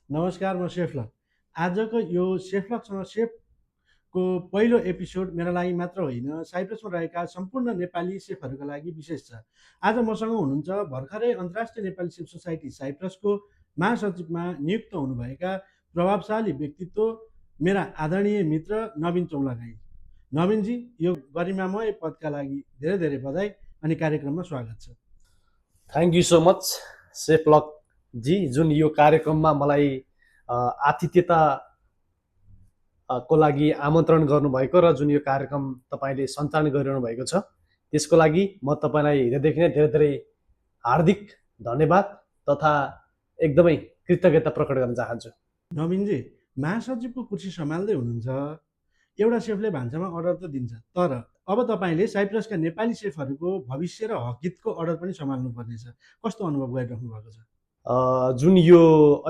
नमस्कार, म सेफलक। आजको यो सेफलकसँग सेफको पहिलो एपिसोड मेरा लागि मात्र होइन, साइप्रसमा रहेका सम्पूर्ण नेपाली सेफहरूका लागि विशेष छ। आज मसँग हुनुहुन्छ भर्खरै अन्तर्राष्ट्रिय नेपाली सेफ सोसाइटी साइप्रसको महासचिवमा नियुक्त हुनुभएका प्रभावशाली व्यक्तित्व मेरा आदरणीय मित्र नवीन चौलागाई। नवीनजी, यो गरिमामय पदका लागि धेरै धेरै बधाई अनि कार्यक्रममा स्वागत छ। थ्याङ्क यू सो मच सेफलक जी, जुन यो कार्यक्रममा मलाई आतिथ्यता को लागि आमन्त्रण गर्नुभएको र जुन यो कार्यक्रम तपाईँले सञ्चालन गरिरहनु भएको छ त्यसको लागि म तपाईँलाई हृदयदेखि नै धेरै धेरै हार्दिक धन्यवाद तथा एकदमै कृतज्ञता प्रकट गर्न चाहन्छु। नवीनजी, महासचिवको कुर्सी सम्हाल्दै हुनुहुन्छ। एउटा सेफले भान्सामा अर्डर त दिन्छ, तर अब तपाईँले साइप्रसका नेपाली सेफहरूको भविष्य र हकितको अर्डर पनि सम्हाल्नु पर्नेछ। कस्तो अनुभव गरिराख्नु भएको छ? जुन यो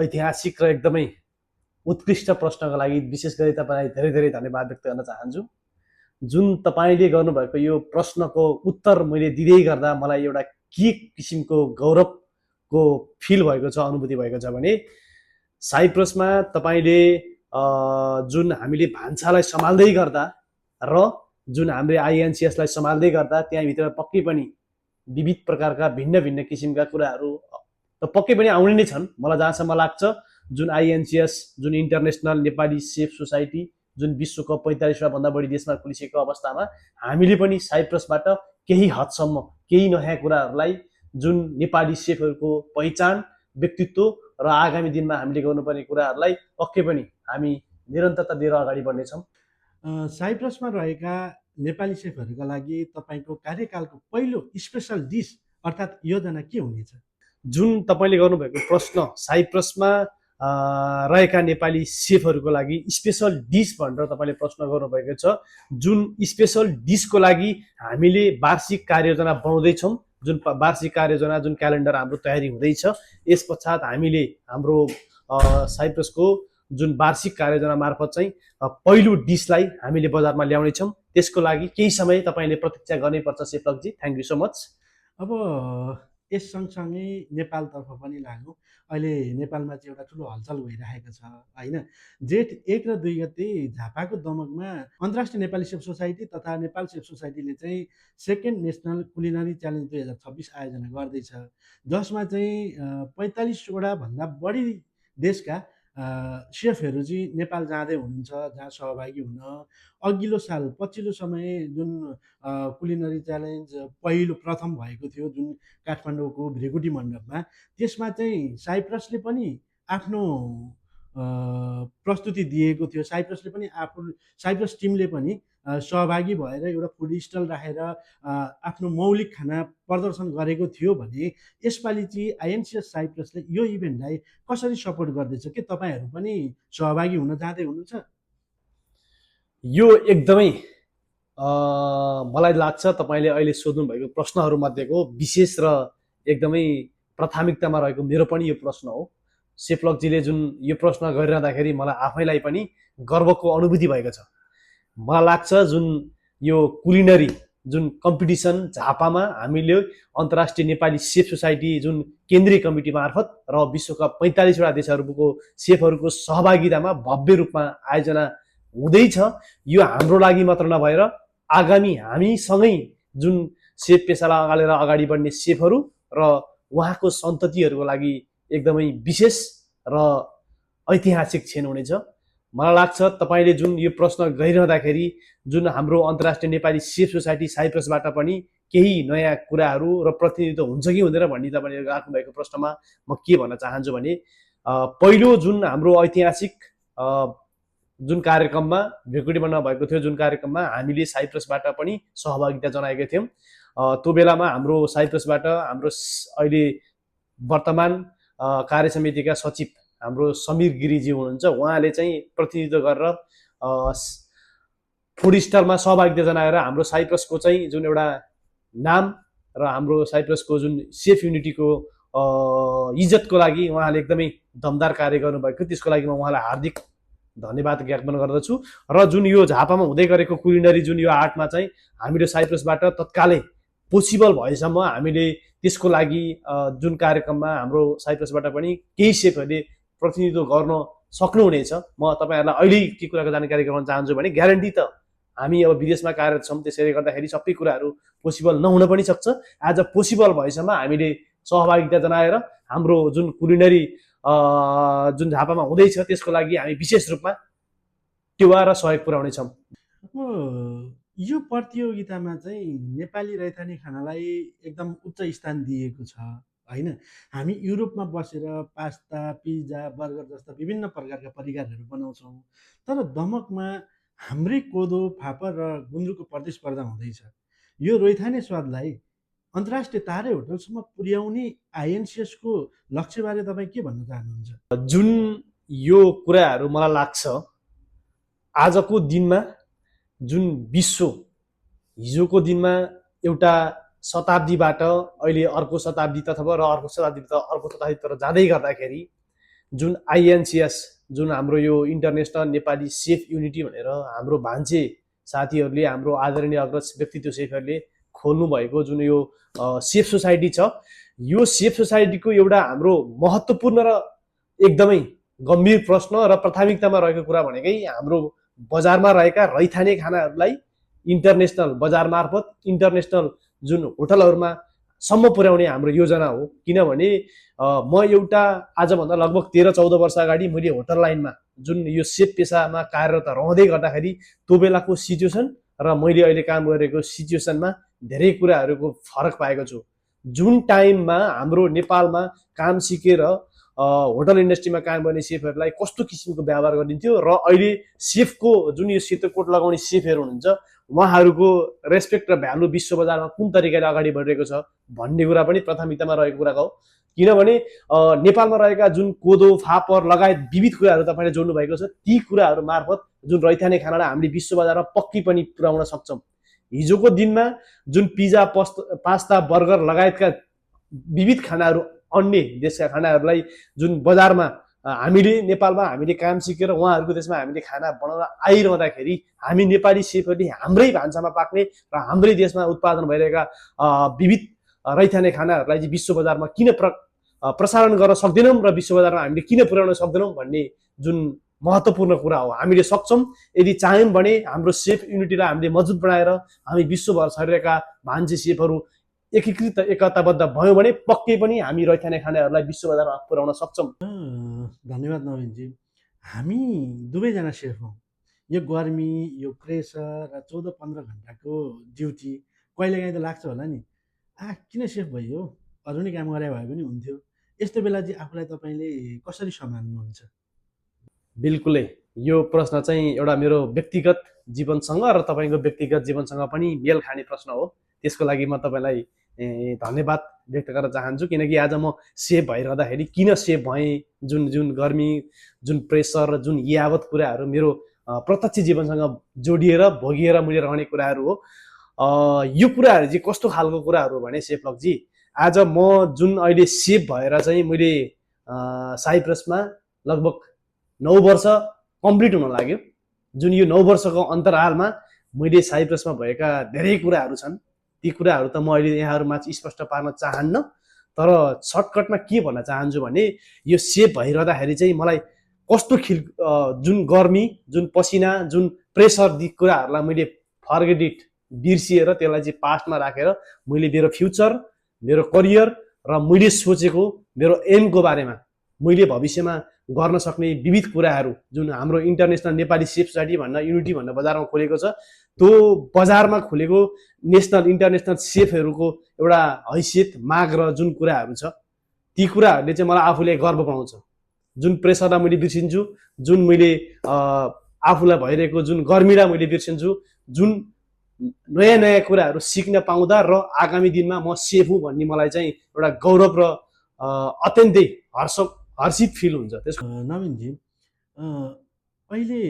ऐतिहासिक र एकदमै उत्कृष्ट प्रश्नको लागि विशेष गरी तपाईँलाई धेरै धेरै धन्यवाद व्यक्त गर्न चाहन्छु। जुन तपाईँले गर्नुभएको यो प्रश्नको उत्तर मैले दिँदै गर्दा मलाई एउटा के किसिमको गौरवको फिल भएको छ, अनुभूति भएको छ भने साइप्रसमा तपाईँले जुन हामीले भान्सालाई सम्हाल्दै गर्दा र जुन हामीले आइएनसिएसलाई सम्हाल्दै गर्दा त्यहाँभित्र पक्कै पनि विविध प्रकारका भिन्न भिन्न किसिमका कुराहरू त पक्कै पनि आउने नै छन्। मलाई जहाँसम्म लाग्छ जुन आइएनसिएस, जुन इन्टरनेसनल नेपाली सेफ सोसाइटी, जुन विश्वको 45वटा भन्दा बढी देशमा खुलिसकेको अवस्थामा हामीले पनि साइप्रसबाट केही हदसम्म केही नयाँ कुराहरूलाई जुन नेपाली सेफहरूको पहिचान, व्यक्तित्व र आगामी दिनमा हामीले गर्नुपर्ने कुराहरूलाई पक्कै पनि हामी निरन्तरता दिएर अगाडि बढ्नेछौँ। साइप्रसमा रहेका नेपाली सेफहरूका लागि तपाईँको कार्यकालको पहिलो स्पेसल डिस अर्थात् योजना के हुनेछ? जुन तपाईँले गर्नुभएको प्रश्न साइप्रसमा रहेका नेपाली सेफहरूको लागि स्पेसल डिस भनेर तपाईँले प्रश्न गर्नुभएको छ। जुन स्पेसल डिसको लागि हामीले वार्षिक कार्ययोजना बनाउँदैछौँ। जुन वार्षिक कार्ययोजना, जुन क्यालेन्डर हाम्रो तयारी हुँदैछ, यस पश्चात हामीले हाम्रो साइप्रसको जुन वार्षिक कार्ययोजना मार्फत चाहिँ पहिलो डिसलाई हामीले बजारमा ल्याउनेछौँ। त्यसको लागि केही समय तपाईँले प्रतीक्षा गर्नैपर्छ सेफलकजी। Thank you so much. अब यस सँगसँगै नेपालतर्फ पनि लागौँ। अहिले नेपालमा चाहिँ एउटा ठुलो हलचल भइरहेको छ, होइन? जेठ 1 र 2 गते झापाको दमकमा अन्तर्राष्ट्रिय नेपाली सेफ सोसाइटी तथा नेपाल सेफ सोसाइटीले चाहिँ सेकेन्ड नेसनल कुलिनरी च्यालेन्ज 2026 आयोजना गर्दैछ, जसमा चाहिँ 45वटा भन्दा बढी देशका सेफहरू चाहिँ नेपाल जाँदै हुनुहुन्छ, जहाँ सहभागी हुन। अघिल्लो साल पछिल्लो समय जुन कुलिनरी च्यालेन्ज प्रथम भएको थियो, जुन काठमाडौँको भृगुटी मण्डपमा, त्यसमा चाहिँ साइप्रसले पनि आफ्नो प्रस्तुति दिएको थियो। साइप्रसले पनि साइप्रस टिमले पनि सहभागी भएर एउटा फुड स्टल राखेर आफ्नो मौलिक खाना प्रदर्शन गरेको थियो भने यसपालि चाहिँ आइएनसिएस साइप्रसले यो इभेन्टलाई कसरी सपोर्ट गर्दैछ? के तपाईँहरू पनि सहभागी हुन जाँदै हुनुहुन्छ? यो एकदमै मलाई लाग्छ तपाईँले अहिले सोध्नुभएको प्रश्नहरूमध्येको विशेष र एकदमै प्राथमिकतामा रहेको मेरो पनि यो प्रश्न हो। सेफलकजीले जुन यो प्रश्न गरिरहँदाखेरि मलाई आफैलाई पनि गर्वको अनुभूति भएको छ। मलाई लाग्छ जुन यो कुलिनरी जुन कम्पिटिसन झापामा हामीले अन्तर्राष्ट्रिय नेपाली सेफ सोसाइटी जुन केन्द्रीय कमिटी मार्फत र विश्वका 45वटा देशहरूको सेफहरूको सहभागितामा भव्य रूपमा आयोजना हुँदैछ। यो हाम्रो लागि मात्र नभएर आगामी हामीसँगै जुन सेफ पेसालाई अगालेर अगाडि बढ्ने सेफहरू र उहाँको सन्ततिहरूको लागि एकदमै विशेष र ऐतिहासिक क्षण हुनेछ। मलाई लाग्छ तपाईँले जुन यो प्रश्न गरिरहँदाखेरि जुन हाम्रो अन्तर्राष्ट्रिय नेपाली सेफ सोसाइटी साइप्रसबाट पनि केही नयाँ कुराहरू र प्रतिनिधित्व हुन्छ कि हुँदैन भन्ने तपाईँले राख्नुभएको प्रश्नमा म के भन्न चाहन्छु भने पहिलो जुन हाम्रो ऐतिहासिक जुन कार्यक्रममा भृगुटीमा नभएको थियो, जुन कार्यक्रममा हामीले साइप्रसबाट पनि सहभागिता जनाएका थियौँ, त्यो बेलामा हाम्रो साइप्रसबाट हाम्रो अहिले वर्तमान कार्य समितिका सचिव हाम्रो समीर गिरीजी हुनुहुन्छ। उहाँले चाहिँ प्रतिनिधित्व गरेर फुड स्टलमा सहभागिता जनाएर हाम्रो साइप्रसको चाहिँ जुन एउटा नाम र हाम्रो साइप्रसको जुन सेफ युनिटीको इज्जतको लागि उहाँले एकदमै दमदार कार्य गर्नुभएको, त्यसको लागि म उहाँलाई हार्दिक धन्यवाद ज्ञापन गर्दछु। र जुन यो झापामा हुँदै गरेको कुलिनरी जुन यो आर्टमा चाहिँ हामीले साइप्रसबाट तत्कालै पोसिबल भएसम्म हामीले त्यसको लागि जुन कार्यक्रममा हाम्रो साइप्रसबाट पनि केही सेफहरूले प्रतिनिधित्व गर्न सक्नुहुनेछ। म तपाईँहरूलाई अहिले के कुराको जानकारी गराउन चाहन्छु भने ग्यारेन्टी त हामी अब विदेशमा कार्यरत छौँ, त्यसैले गर्दाखेरि सबै कुराहरू पोसिबल नहुन पनि सक्छ। आज पोसिबल भएसम्म हामीले सहभागिता जनाएर हाम्रो जुन कुलिनरी जुन झापामा हुँदैछ त्यसको लागि हामी विशेष रूपमा टेवा र सहयोग पुर्याउनेछौँ। यो प्रतियोगितामा चाहिँ नेपाली रैथाने खानालाई एकदम उच्च स्थान दिएको छ होइन। हामी युरोपमा बसेर पास्ता, पिज्जा, बर्गर जस्ता विभिन्न प्रकारका परिकारहरू बनाउँछौँ, तर दमकमा हाम्रै कोदो, फापर र गुन्द्रुकको प्रतिस्पर्धा हुँदैछ। यो रैथाने स्वादलाई अन्तर्राष्ट्रिय तारे होटलसम्म पुर्याउने आइएनसिएसको लक्ष्यबारे तपाईँ के भन्न चाहनुहुन्छ? जुन यो कुराहरू मलाई लाग्छ आजको दिनमा जुन विश्व हिजोको दिनमा एउटा शताब्दीबाट अहिले अर्को शताब्दीतर्फ र अर्को शताब्दीबाट अर्को शताब्दीतिर जाँदै गर्दाखेरि जुन आइएनसिएस जुन हाम्रो यो इन्टरनेसनल नेपाली सेफ युनिटी भनेर हाम्रो भान्चे साथीहरूले, हाम्रो आदरणीय अग्रज व्यक्तित्व सेफहरूले खोल्नु भएको जुन यो सेफ सोसाइटी छ, यो सेफ सोसाइटीको एउटा हाम्रो महत्त्वपूर्ण र एकदमै गम्भीर प्रश्न र प्राथमिकतामा रहेको कुरा भनेकै हाम्रो बजारमा रहेका रैथाने खानाहरूलाई इन्टरनेसनल बजार मार्फत इन्टरनेसनल जुन होटलहरूमा सम्म पुर्याउने हाम्रो योजना हो। किनभने म एउटा आजभन्दा लगभग 13-14 वर्ष अगाडि मैले होटल लाइनमा जुन यो सेफ पेसामा कार्यरत रहँदै गर्दाखेरि त्यो बेलाको सिचुएसन र मैले अहिले काम गरेको सिचुएसनमा धेरै कुराहरूको फरक पाएको छु। जुन टाइममा हाम्रो नेपालमा काम सिकेर होटल इन्डस्ट्रीमा काम गर्ने सेफहरूलाई कस्तो किसिमको व्यवहार गरिन्थ्यो र अहिले सेफको जुन यो सेतो कोट लगाउने सेफहरू हुनुहुन्छ उहाँहरूको रेस्पेक्ट र भ्यालु विश्व बजारमा कुन तरिकाले अगाडि बढिरहेको छ भन्ने कुरा पनि प्राथमिकतामा रहेको कुरा हो। किनभने नेपालमा रहेका जुन कोदो, फापर लगायत विविध कुराहरू तपाईँले जोड्नु भएको छ, ती कुराहरू मार्फत जुन रैथाने खानालाई हामीले विश्व बजारमा पक्की पनि पुर्याउन सक्छौँ। हिजोको दिनमा जुन पिज्जा, पास्ता, बर्गर लगायतका विविध खानाहरू अन्य देशका खानाहरूलाई जुन बजारमा हामीले नेपालमा हामीले काम सिकेर उहाँहरूको देशमा हामीले खाना बनाउन आइरहँदाखेरि हामी नेपाली सेफहरूले हाम्रै भान्सामा पाक्ने र हाम्रै देशमा उत्पादन भइरहेका विविध रैथाने खानाहरूलाई चाहिँ विश्व बजारमा किन प्रसारण गर्न सक्दैनौँ र विश्व बजारमा हामीले किन पुर्याउन सक्दैनौँ भन्ने जुन महत्त्वपूर्ण कुरा हो। हामीले सक्छौँ यदि चाह्यौँ भने हाम्रो सेफ युनिटीलाई हामीले मजबुत बनाएर हामी विश्वभर छरिरहेका भान्से सेफहरू एकीकृत एकताबद्ध भयौँ भने पक्कै पनि हामी रैथाने खानाहरूलाई विश्व बजारमा पुर्याउन सक्छौँ। धन्यवाद नवीनजी। हामी दुवैजना सेफ हौँ। यो गर्मी, यो प्रेसर र 14-15 घन्टाको ड्युटी कहिलेकाहीँ त लाग्छ होला नि, किन सेफ भइयो, अरू नै काम गरे भए पनि हुन्थ्यो। यस्तो बेला चाहिँ आफूलाई तपाईँले कसरी सम्हाल्नुहुन्छ? बिल्कुलै यो प्रश्न चाहिँ एउटा मेरो व्यक्तिगत जीवनसँग र तपाईँको व्यक्तिगत जीवनसँग पनि मेल खाने प्रश्न हो। त्यसको लागि म तपाईँलाई धन्यवाद व्यक्त गर्न चाहन्छु। किनकि आज म सेफ भइरहँदाखेरि किन सेफ भएँ, जुन जुन गर्मी, जुन प्रेसर र जुन यावत कुराहरू मेरो प्रत्यक्ष जीवनसँग जोडिएर भोगिएर मैले रहने कुराहरू हो। यो कुराहरू चाहिँ कस्तो खालको कुराहरू भने सेफलकजी, आज म जुन अहिले सेफ भएर चाहिँ मैले साइप्रसमा लगभग 9 वर्ष कम्प्लिट हुन लाग्यो। जुन यो 9 वर्षको अन्तरालमा मैले साइप्रसमा भएका धेरै कुराहरू छन्, ती कुराहरू त म अहिले यहाँहरूमा स्पष्ट पार्न चाहन्न, तर सर्टकटमा के भन्न चाहन्छु भने यो सेफ भइरहँदाखेरि चाहिँ मलाई कस्तो जुन गर्मी, जुन पसिना, जुन प्रेसर दि कुराहरूलाई मैले फर्गेट इट बिर्सिएर त्यसलाई चाहिँ पास्टमा राखेर मैले मेरो फ्युचर, मेरो करियर र मैले सोचेको मेरो एमको बारेमा मैले भविष्यमा गर्न सक्ने विविध कुराहरू जुन हाम्रो इन्टरनेसनल नेपाली सेफ सोसाइटी भन्न युनिटी भन्न बजारमा खोलेको छ, त्यो बजारमा खोलेको नेसनल इन्टरनेसनल सेफहरूको एउटा हैसियत, माग र जुन कुराहरू छ, ती कुराहरूले चाहिँ मलाई आफूले गर्व बनाउँछ। जुन प्रेसरलाई मैले बिर्सिन्छु, जुन मैले आफूलाई भइरहेको जुन गर्मीलाई मैले बिर्सिन्छु, जुन नयाँ नयाँ कुराहरू सिक्न पाउँदा र आगामी दिनमा म सेफ हुँ भन्ने मलाई चाहिँ एउटा गौरव र अत्यन्तै हर्षित फिल हुन्छ। त्यसको नवीनजी, अहिले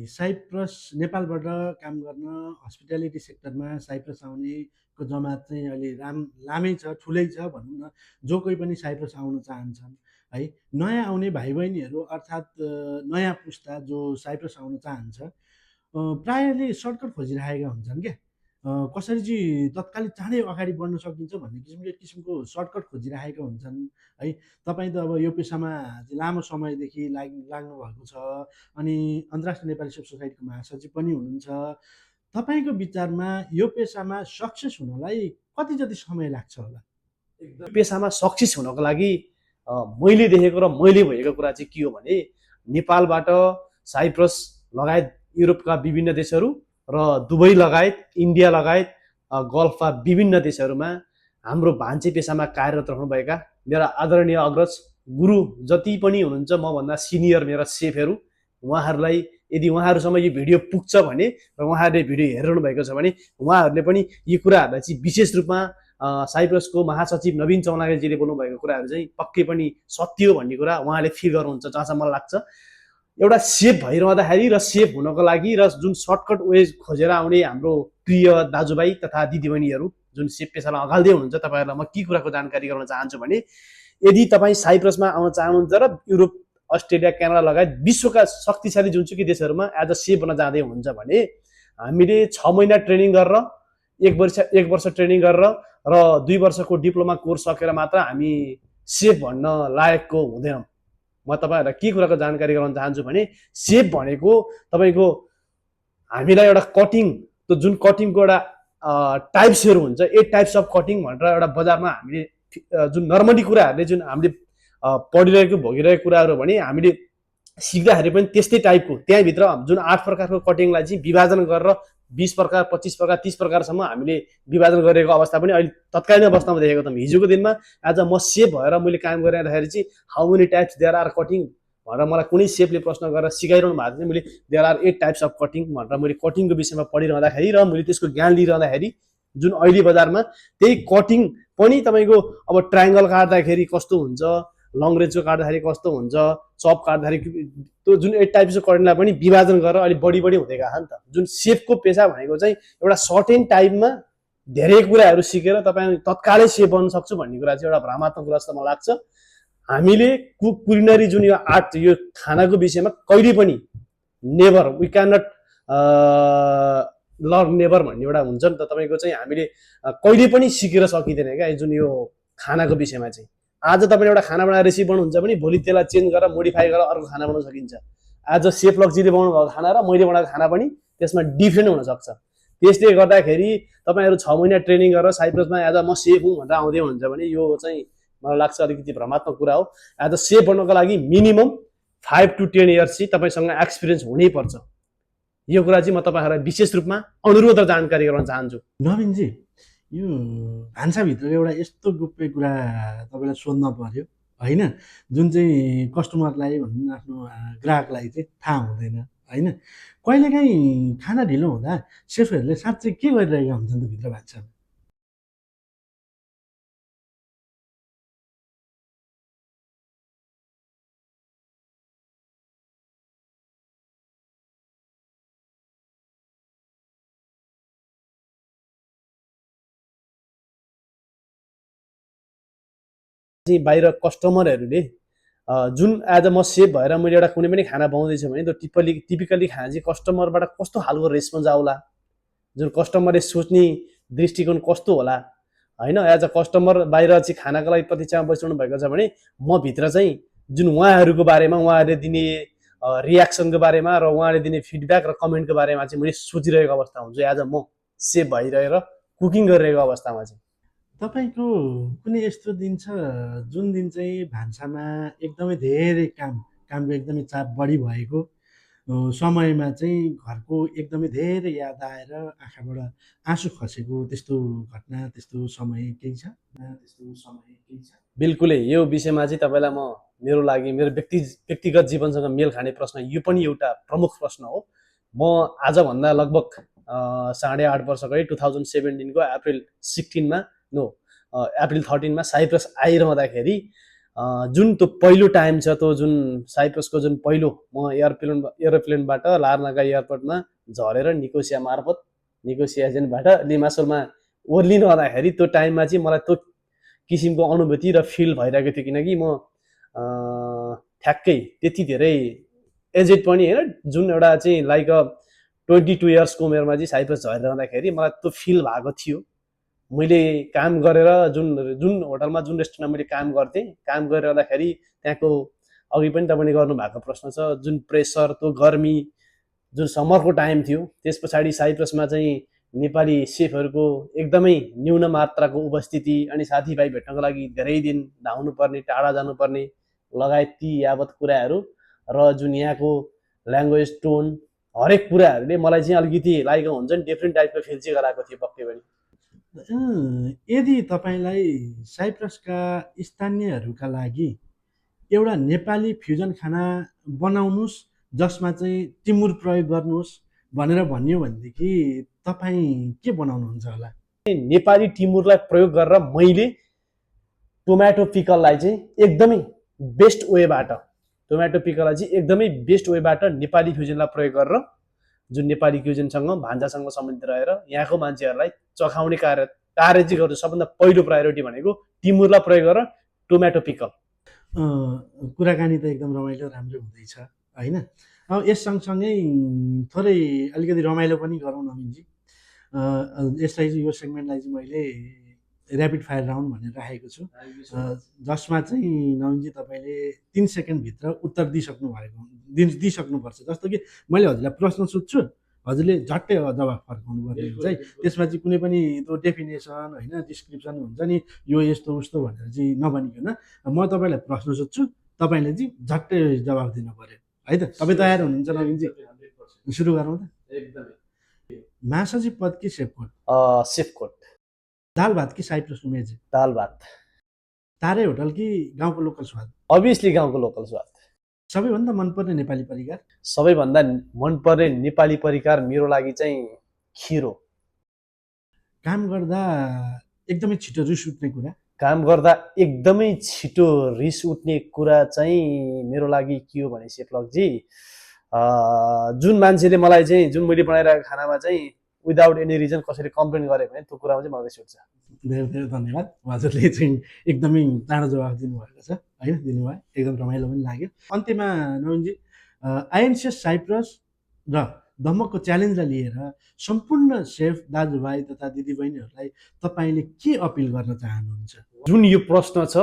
साइप्रस नेपालबाट काम गर्न हस्पिटालिटी सेक्टरमा साइप्रस आउनेको जमात चाहिँ अहिले लामै छ, ठुलै छ भनौँ न। जो कोही पनि साइप्रस आउन चाहन्छन् है। नयाँ आउने भाइ बहिनीहरू अर्थात् नयाँ पुस्ता जो साइप्रस आउन चाहन्छ, प्रायःले सर्टकट खोजिरहेका हुन्छन् क्या। कसरी चाहिँ तत्कालै चाँडै अगाडि बढ्न सकिन्छ भन्ने किसिमको एक किसिमको सर्टकट खोजिराखेका हुन्छन् है। तपाईँ त अब यो पेसामा चाहिँ लामो समयदेखि लाग्नु भएको छ, अनि अन्तर्राष्ट्रिय नेपाली सेप सोसाइटीको महासचिव पनि हुनुहुन्छ। तपाईँको विचारमा यो पेसामा सक्सेस हुनलाई कति जति समय लाग्छ होला? पेसामा सक्सेस हुनको लागि मैले देखेको र मैले भएको कुरा चाहिँ के हो भने नेपालबाट साइप्रस लगायत युरोपका विभिन्न देशहरू र दुबई लगायत इन्डिया लगायत गल्फका विभिन्न देशहरूमा हाम्रो भान्चे पेसामा कार्यरत रहनुभएका मेरा आदरणीय अग्रज गुरु जति पनि हुनुहुन्छ, मभन्दा सिनियर मेरा सेफहरू, उहाँहरूलाई यदि उहाँहरूसम्म यो भिडियो पुग्छ भने र उहाँहरूले भिडियो हेरिरहनु भएको छ भने उहाँहरूले पनि यी कुराहरूलाई चाहिँ विशेष रूपमा साइप्रसको महासचिव नवीन चौलागाईजीले बोल्नुभएको कुराहरू चाहिँ पक्कै पनि सत्य हो भन्ने कुरा उहाँले फिल गर्नुहुन्छ जहाँसम्म मलाई लाग्छ। एउटा सेफ भइरहँदाखेरि र सेफ हुनको लागि र जुन सर्टकट वेज खोजेर आउने हाम्रो प्रिय दाजुभाइ तथा दिदीबहिनीहरू जुन सेफ पेसालाई अगाल्दै हुनुहुन्छ, तपाईँहरूलाई म के कुराको जानकारी गराउन चाहन्छु भने यदि तपाईँ साइप्रसमा आउन चाहनुहुन्छ र युरोप अस्ट्रेलिया क्यानाडा लगायत विश्वका शक्तिशाली जुनसुकै देशहरूमा एज अ सेफ बन्न जाँदै हुनुहुन्छ भने हामीले 6 महिना ट्रेनिङ गरेर 1 वर्ष ट्रेनिङ गरेर र 2 वर्षको डिप्लोमा कोर्स सकेर मात्र हामी सेफ भन्न लायकको हुँदैनौँ। म तपाईँहरूलाई के कुराको जानकारी गराउन चाहन्छु भने सेफ भनेको तपाईँको हामीलाई एउटा कटिङ, त्यो जुन कटिङको एउटा टाइप्सहरू हुन्छ, 8 टाइप्स अफ कटिङ भनेर एउटा बजारमा हामीले जुन नर्मली कुराहरूले जुन हामीले पढिरहेको भोगिरहेको कुराहरू भने हामीले सिक्दाखेरि पनि त्यस्तै टाइपको त्यहाँभित्र जुन 8 प्रकारको कटिङलाई चाहिँ विभाजन गरेर 20 प्रकार 25 प्रकार 30 प्रकारसम्म हामीले विभाजन गरेको अवस्था पनि अहिले तत्कालीन अवस्थामा देखेको छौँ। हिजोको दिनमा आज म सेफ भएर मैले काम गरिरहँदाखेरि चाहिँ how many types there are cutting भनेर मलाई कुनै सेफले प्रश्न गरेर सिकाइरहनु भएको थियो। मैले there are 8 types of cutting भनेर मैले कटिङको विषयमा पढिरहँदाखेरि र मैले त्यसको ज्ञान लिइरहँदाखेरि जुन अहिले बजारमा त्यही कटिङ पनि तपाईँको अब ट्रायङ्गल काट्दाखेरि कस्तो हुन्छ, लङ रेन्जको काट्दाखेरि कस्तो हुन्छ, चप काट्दाखेरि त्यो जुन 8 टाइप्सको कटिङलाई पनि विभाजन गरेर अलिक बढी हुँदै गएको नि त। जुन सेफको पेसा भनेको चाहिँ एउटा सर्टेन टाइममा धेरै कुराहरू सिकेर तपाईँ तत्कालै सेफ बन्न सक्छु भन्ने कुरा चाहिँ एउटा भ्रमात्मक कुरा जस्तो मलाई लाग्छ। हामीले कुलिनरी जुन यो आर्ट, यो खानाको विषयमा कहिले पनि never we can not learn never भन्ने एउटा हुन्छ नि त। तपाईँको चाहिँ हामीले कहिले पनि सिकेर सकिँदैन क्या जुन यो खानाको विषयमा चाहिँ। आज तपाईँले एउटा खाना बनाएर रेसिपी बनाउनुहुन्छ भने भोलि त्यसलाई चेन्ज गरेर मोडिफाई गरेर अर्को खाना बनाउन सकिन्छ। आज सेफ लक्जीले बनाउनु भएको खाना र मैले बनाएको खाना पनि त्यसमा डिफ्रेन्ट हुनसक्छ। त्यसले गर्दाखेरि तपाईँहरू 6 महिना ट्रेनिङ गरेर साइप्रसमा एज अ म सेफ हुँ भनेर आउँदै हुनुहुन्छ भने यो चाहिँ मलाई लाग्छ अलिकति भ्रमात्मक कुरा हो। एज अ सेफ बन्नको लागि मिनिमम 5 to 10 इयर्स चाहिँ तपाईँसँग एक्सपिरियन्स हुनैपर्छ। यो कुरा चाहिँ म तपाईँहरूलाई विशेष रूपमा अनुरोध र जानकारी गराउन चाहन्छु। नवीनजी, यो भान्साभित्र एउटा यस्तो गोप्य कुरा तपाईँलाई सोध्न पर्यो होइन, जुन चाहिँ कस्टमरलाई भनौँ न आफ्नो ग्राहकलाई चाहिँ थाहा हुँदैन होइन। कहिलेकाहीँ खाना ढिलो हुँदा सेफहरूले साँच्चै के गरिरहेका हुन्छन् त भित्र भान्सामा? चाहिँ बाहिर कस्टमरहरूले जुन आज म सेफ भएर मैले एउटा कुनै पनि खाना बनाउँदैछु भने त्यो टिपिकल्ली खाना चाहिँ कस्टमरबाट कस्तो खालको रेस्पोन्स आउला, जुन कस्टमरले सोच्ने दृष्टिकोण कस्तो होला होइन। एज अ कस्टमर बाहिर चाहिँ खानाको लागि प्रतीक्षामा बसिरहनु भएको छ भने म भित्र चाहिँ जुन उहाँहरूको बारेमा, उहाँहरूले दिने रियाक्सनको बारेमा र उहाँले दिने फिडब्याक र कमेन्टको बारेमा चाहिँ मैले सोचिरहेको अवस्था हुन्छु एज अ म सेफ भइरहेर कुकिङ गरिरहेको अवस्थामा चाहिँ। तपाईँको कुनै यस्तो दिन छ जुन दिन चाहिँ भान्सामा एकदमै धेरै कामको एकदमै चाप बढी भएको, समयमा चाहिँ घरको एकदमै धेरै याद आएर आँखाबाट आँसु खसेको त्यस्तो घटना, त्यस्तो समय केही छ? बिल्कुलै यो विषयमा चाहिँ तपाईँलाई म मेरो लागि मेरो व्यक्तिगत जीवनसँग मेल खाने प्रश्न यो पनि एउटा प्रमुख प्रश्न हो। म आजभन्दा लगभग 8.5 वर्ष अगाडि 2017 को अप्रिल 16 मा अप्रिल 13 मा साइप्रस आइरहँदाखेरि जुन त्यो पहिलो टाइम छ, त्यो जुन साइप्रसको जुन पहिलो म एरोप्लेनबाट लार्नाका एयरपोर्टमा झरेर निकोसिया एजेन्टबाट लिमासोलमा ओर्लिनु आउँदाखेरि त्यो टाइममा चाहिँ मलाई त्यो किसिमको अनुभूति र फिल भइरहेको थियो। किनकि म ठ्याक्कै त्यति धेरै एजेड पनि होइन, जुन एउटा चाहिँ लाइक 22 इयर्सको उमेरमा चाहिँ साइप्रस झरिरहँदाखेरि मलाई त्यो फिल भएको थियो। मैले काम गरेर जुन जुन होटलमा जुन रेस्टुरेन्टमा मैले काम गरिरहँदाखेरि त्यहाँको अघि पनि तपाईँले गर्नुभएको प्रश्न छ, जुन प्रेसर, त्यो गर्मी, जुन समरको टाइम थियो, त्यस पछाडि साइप्रसमा चाहिँ नेपाली सेफहरूको एकदमै न्यून मात्राको उपस्थिति अनि साथीभाइ भेट्नको लागि धेरै दिन धाउनुपर्ने, टाढा जानुपर्ने लगायत ती यावत कुराहरू र जुन यहाँको ल्याङ्ग्वेज, टोन, हरेक कुराहरूले मलाई चाहिँ अलिकति लागेको हुन्छ नि, डिफ्रेन्ट टाइपको फिल चाहिँ गराएको थियो पक्कै पनि। यदि तपाईँलाई साइप्रसका स्थानीयहरूका लागि एउटा नेपाली फ्युजन खाना बनाउनुहोस् जसमा चाहिँ टिमुर प्रयोग गर्नुहोस् भनेर भनियो भनेदेखि तपाईँ के बनाउनुहुन्छ होला? नेपाली टिमुरलाई प्रयोग गरेर मैले टोमेटो पिकललाई चाहिँ एकदमै बेस्ट वेबाट नेपाली फ्युजनलाई प्रयोग गरेर जुन नेपाली फ्युजनसँग भान्जासँग सम्बन्धित रहेर यहाँको मान्छेहरूलाई चखाउने कार्य चाहिँ गर्छु। सबभन्दा पहिलो प्रायोरिटी भनेको टिमुरलाई प्रयोग गरेर टोमेटो पिकल। कुराकानी त एकदम रमाइलो राम्रो हुँदैछ होइन। अब यस सँगसँगै थोरै अलिकति रमाइलो पनि गरौँ नवीनजी। यसलाई चाहिँ यो सेगमेन्टलाई चाहिँ मैले ऱ्यापिड फायर राउन्ड भनेर राखेको छु, जसमा चाहिँ नवीनजी तपाईँले 3 सेकेन्डभित्र उत्तर दिइसक्नुपर्छ। जस्तो कि मैले हजुरलाई प्रश्न सोध्छु, हजुरले झट्टै जवाफ फर्काउनु पर्ने हुन्छ है। त्यसमा चाहिँ कुनै पनि त्यो डेफिनेसन होइन, डिस्क्रिप्सन हुन्छ नि, यो यस्तो उस्तो भनेर चाहिँ नभनिकन म तपाईँलाई प्रश्न सोध्छु, तपाईँले चाहिँ झट्टै जवाफ दिनु पर्यो है त। तपाईँ तयार हुनुहुन्छ नवीनजी? सुरु गरौँ त। एकदमै। महासचिव पद कि सेफकोट? सेफकोट। दाल भात कि साइप्रसको मेजे? दाल भात। तारे होटल कि गाउँको लोकल स्वाद? अभियसली गाउँको लोकल स्वाद। सबैभन्दा मनपर्ने नेपाली परिकार? सबैभन्दा मनपर्ने नेपाली परिकार मेरो लागि चाहिँ खिरो। काम गर्दा एकदमै छिटो रिस उठ्ने कुरा? काम गर्दा एकदमै छिटो रिस उठ्ने कुरा चाहिँ मेरो लागि के हो भने सेफलकजी, जुन मान्छेले मलाई चाहिँ जुन मैले बनाइरहेको खानामा चाहिँ विदाउट एनी रिजन कसरी कम्प्लेन गरे भने त्यो कुरामा चाहिँ मलाई रिस उठ्छ। धेरै धेरै धन्यवाद। हजुरले चाहिँ एकदमै चाँडो जवाफ दिनुभएको छ होइन, दिनुभयो, एकदम रमाइलो पनि लाग्यो। अन्त्यमा नवीनजी, आइएनसिएस साइप्रस र दमकको च्यालेन्जलाई लिएर सम्पूर्ण सेफ दाजुभाइ तथा दिदीबहिनीहरूलाई तपाईँले के अपिल गर्न चाहनुहुन्छ? जुन यो प्रश्न छ,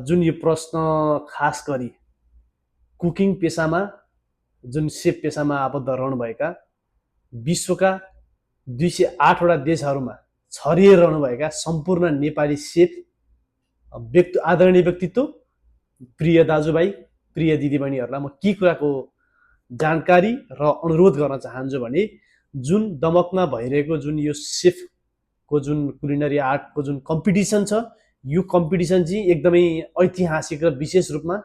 जुन यो प्रश्न खास गरी कुकिङ पेसामा, जुन सेफ पेसामा आबद्ध रहनुभएका विश्वका 208वटा देशहरूमा छरिएर रहनुभएका सम्पूर्ण नेपाली सेफ आदरणीय व्यक्तित्व, प्रिय दाजुभाइ, प्रिय दिदीबहिनीहरूलाई म के कुराको जानकारी र अनुरोध गर्न चाहन्छु भने जुन दमकमा भइरहेको जुन यो सेफको जुन कुलिनरी आर्टको जुन कम्पिटिसन छ, यो कम्पिटिसन चाहिँ एकदमै ऐतिहासिक र विशेष रूपमा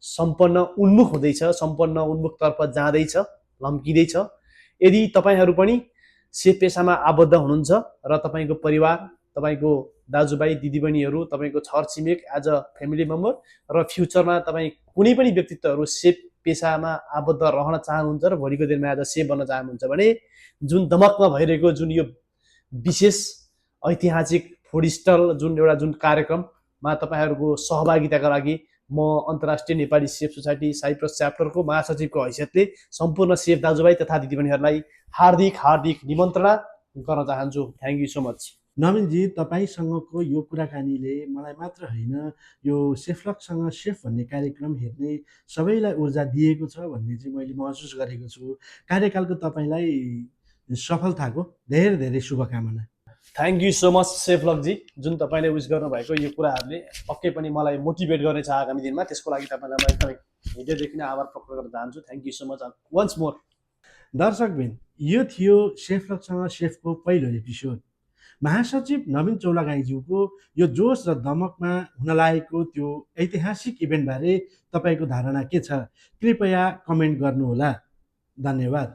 सम्पन्न उन्मुख हुँदैछ, सम्पन्न उन्मुखतर्फ जाँदैछ, लम्किँदैछ। यदि तपाईँहरू पनि सेफ पेसामा आबद्ध हुनुहुन्छ र तपाईँको परिवार, तपाईँको दाजुभाइ दिदीबहिनीहरू, तपाईँको छरछिमेक एज अ फ्यामिली मेम्बर र फ्युचरमा तपाईँ कुनै पनि व्यक्तित्वहरू सेफ पेसामा आबद्ध रहन चाहनुहुन्छ र भोलिको दिनमा एज अ सेफ बन्न चाहनुहुन्छ भने जुन दमकमा भइरहेको जुन यो विशेष ऐतिहासिक फुड स्टल जुन कार्यक्रममा तपाईँहरूको सहभागिताका लागि म अन्तर्राष्ट्रिय नेपाली सेफ सोसाइटी साइप्रस च्याप्टरको महासचिवको हैसियतले सम्पूर्ण सेफ दाजुभाइ तथा दिदीबहिनीहरूलाई हार्दिक निमन्त्रणा गर्न चाहन्छु। Thank you so much. नवीनजी, तपाईँसँगको यो कुराकानीले मलाई मात्र होइन, यो सेफलकसँग सेफ भन्ने कार्यक्रम हेर्ने सबैलाई ऊर्जा दिएको छ भन्ने चाहिँ मैले महसुस गरेको छु। कार्यकालको तपाईँलाई सफलताको धेरै धेरै शुभकामना। थ्याङ्क यू सो मच सेफलकजी, जुन तपाईँले विश गर्नुभएको यो कुराहरूले पक्कै पनि मलाई मोटिभेट गर्नेछ आगामी दिनमा। त्यसको लागि तपाईँलाई म एकदमै हृदयदेखि नै आभार प्रकट गर्न चाहन्छु। Thank you so much once more. दर्शकबिन, यो थियो सेफलकसँग सेफको पहिलो एपिसोड। महासचिव नवीन चौलागाईज्यूको यो जोस र दमकमा हुन लागेको त्यो ऐतिहासिक इभेन्टबारे तपाईँको धारणा के छ? कृपया कमेन्ट गर्नुहोला। धन्यवाद।